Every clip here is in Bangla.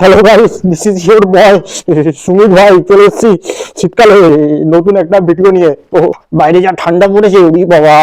Hello guys, this is your boy Sumit ভাই। চলে এসেছি শীতকালে নতুন একটা ভিডিও নিয়ে। ও বাইরে যা ঠান্ডা পড়েছে, ওরে বাবা।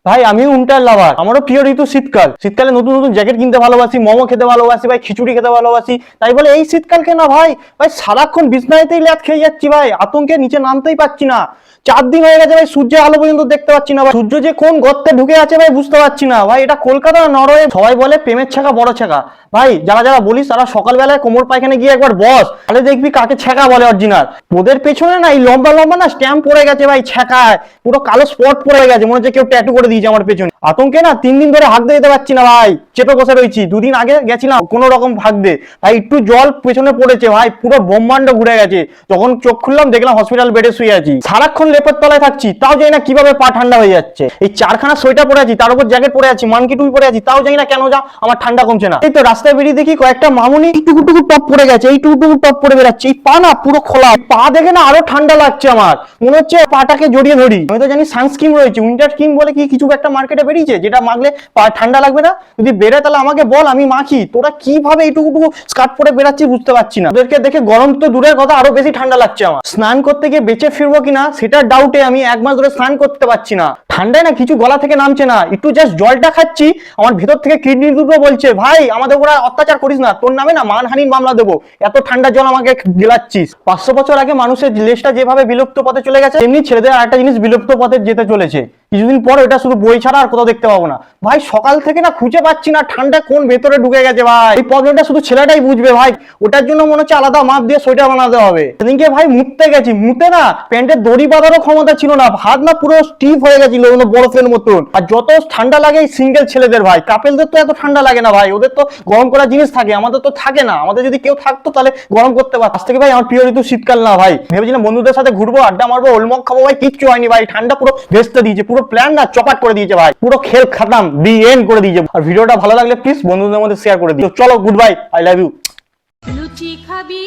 ভাই আমিও উইন্টার লাভার, আমারও প্রিয় ঋতু শীতকাল। শীতকালে নতুন নতুন জ্যাকেট কিনতে ভালোবাসি, মোমো খেতে ভালোবাসি ভাই, খিচুড়ি খেতে ভালোবাসি। তাই বলে এই শীতকালকে না ভাই ভাই সারাক্ষণ বিছনাতেই ল্যাদ খেয়ে যাচ্ছি ভাই, আতঙ্কে নিচে নামতেই পারছি না। 4 দিন হয়ে গেছে ভাই, সূর্যের আলো পর্যন্ত দেখতে পাচ্ছি না ভাই। সূর্য যে কোন গর্তে ঢুকে আছে ভাই বুঝতে পারছি না ভাই। এটা কলকাতা না নরওয়ে। সবাই বলে প্রেমের ছ্যাঁকা বড় ছ্যাঁকা ভাই, যারা যারা বলিস তারা সকালবেলায় কোমর পায়খানে গিয়ে একবার বস, তাহলে দেখবি কাকে ছ্যাঁকা বলে অরিজিনাল। ওদের পেছনে না এই লম্বা লম্বা না স্ট্যাম্প পড়ে গেছে ভাই, ছ্যাঁকায় পুরো কালো স্পট পড়ে গেছে, মনে হচ্ছে কেউ ট্যাটু করে দিয়েছে আমার পেছনে। আতঙ্কে না 3 দিন ধরে হাঁকতে যেতে পারছি না ভাই, চেপে বসে রয়েছি। 2 দিন আগে গেছিলাম কোনো রকম হাঁকতে ভাই, একটু জল পেছনে পড়েছে ভাই, পুরো ব্রহ্মাণ্ড ঘুরে গেছে। যখন চোখ খুললাম দেখলাম হসপিটাল বেডে শুয়ে আছি। সারাক্ষণ লেপের তলায় থাকছি, তাও জানি না কিভাবে পা ঠান্ডা হয়ে যাচ্ছে। এই 4খানা সোয়েটার পরে আছি, তার উপর জ্যাকেট পরে আছি, মানকি টুপি পরে আছি, তাও জানি না কেন যা আমার ঠান্ডা কমছে না। এই তো রাস্তায় বেরিয়ে দেখি কয়েকটা মামুনি টুকু টুকু টপ পরে গেছে, এই টুকু টুকু টপ পরে বেরাচ্ছে। এই পা না পুরো খোলা, পা দেখে না আরো ঠান্ডা লাগছে আমার, মনে হচ্ছে পাটাকে জড়িয়ে ধরি। আমি তো জানি সানস্ক্রিন রয়েছে, উইন্টার স্কিন বলে কি কিছু একটা মার্কেটে বেরিয়েছে, যেটা মাখলে পা ঠান্ডা লাগবে না। যদি বেরোয় তাহলে আমাকে বল, আমি মাখি। তোরা কিভাবে এইটুকু টুকু স্কার্ট পরে বেরাচ্ছিস বুঝতে পারছি না। ওদেরকে দেখে গরম তো দূরের কথা, আরো বেশি ঠান্ডা লাগছে আমার। স্নান করতে গিয়ে বেঁচে ফিরবো কিনা সেটার ডাউটে আমি 1 মাস ধরে স্নান করতে পারছি না। ঠান্ডায় না কিছু গলা থেকে নামছে না, একটু জাস্ট জলটা খাচ্ছি, আমার ভেতর থেকে কিডনি দুটো বলছে ভাই আমাদের উপর অত্যাচার করিস না, তোর নামে না মানহানির মামলা দেবো, এত ঠান্ডা জল আমাকে গেলাচ্ছিস। 500 বছর আগে মানুষের লেজটা যেভাবে বিলুপ্ত পথে চলে গেছে, তেমনি ছেলেদের আরেকটা জিনিস বিলুপ্ত পথে যেতে চলেছে। কিছুদিন পর এটা শুধু বই ছাড়া আর কোথাও দেখতে পাবো না ভাই। সকাল থেকে না খুঁজে পাচ্ছি না ঠান্ডা কোন ভেতরে ঢুকে গেছে ভাই। এই প্রবলেমটা শুধু ছেলেটাই বুঝবে ভাই, ওটার জন্য মনে হচ্ছে আলাদা মাপ দিয়ে সোয়েটার বানাতে হবে। সেদিনকে ভাই মুততে গেছি, মুতে না প্যান্টের দড়ি বাঁধারও ক্ষমতা ছিল না, হাত না পুরো স্টিফ হয়ে গেছিল বরফের মতন। আর যত ঠান্ডা লাগে সিঙ্গেল ছেলেদের ভাই, কাপেলদের তো এত ঠান্ডা লাগে না ভাই, ওদের তো গরম করার জিনিস থাকে, আমাদের তো থাকে না। আমাদের যদি কেউ থাকতো তাহলে গরম করতে পারত। আজ থেকে ভাই আমার প্রিয় ঋতু শীতকাল না ভাই। ভেবেছিলাম বন্ধুদের সাথে ঘুরবো, আড্ডা মারবো, ওলমক খাবো ভাই, কিচ্ছু হয়নি ভাই। ঠান্ডা পুরো ভেস্তে দিয়েছে, পুরো প্ল্যান না চপাট করে দিয়েছে ভাই, পুরো খেল খাতাম, দি এন্ড করে দিয়েছে। আর ভিডিওটা ভালো লাগলে প্লিজ বন্ধুদের মধ্যে শেয়ার করে দিও। চলো good bye, I love you. লুচি খাবি